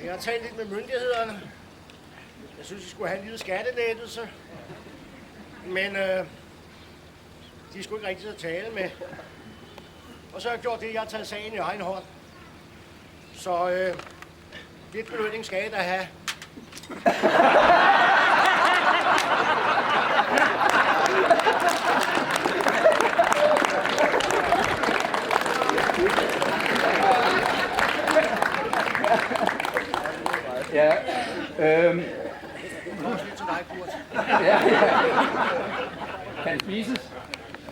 Jeg har talt lidt med myndighederne. Jeg synes, I skulle have en lille skattelettelse. Men de skulle ikke rigtig at tale med. Og så har jeg gjort det, jeg har taget sagen i egen hånd. Så lidt belønning skal I da have. Ja, ja. Kan den spises?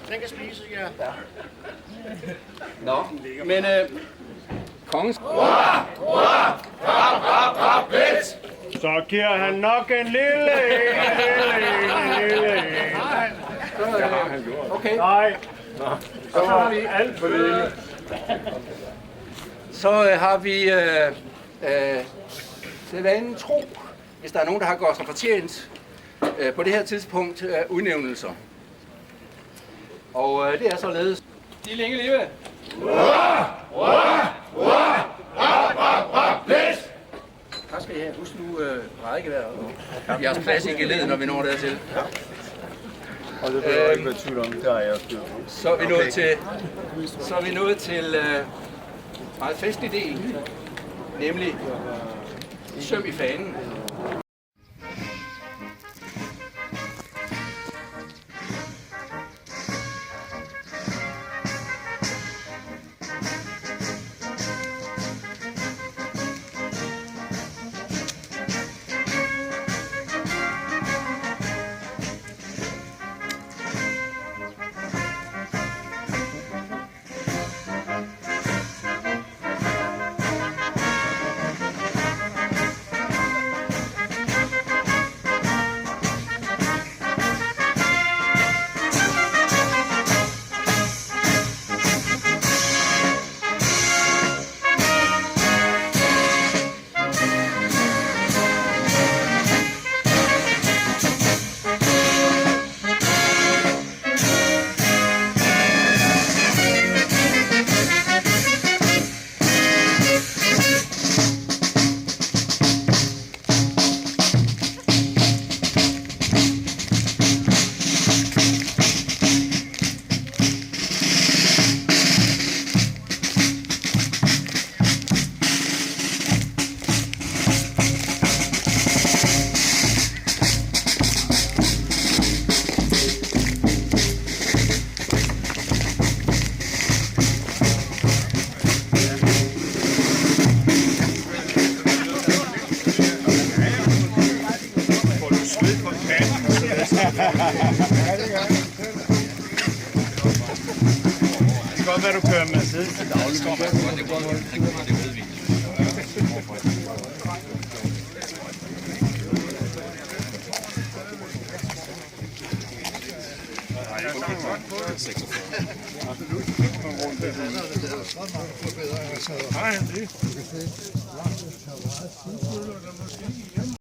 Den kan spises, ja. Nå, men kongens... Så giver han nok en lille. Okay. Nej. Så har vi alt for lille. Så har vi sædvanen tro, hvis der er nogen, der har gjort sig fortjent på det her tidspunkt udnævnelser. Og det er således. De længe leve! Tak skal I det her. Husk nu rækkevejr og jeres plads i geledet, når vi når dertil. Og det vil jeg ikke være tvivl om, der er jeg styr på. Så er vi nået til meget festlig del, nemlig søm i fanen. Det kan godt være, du kører Mercedes til daglig. Nej, det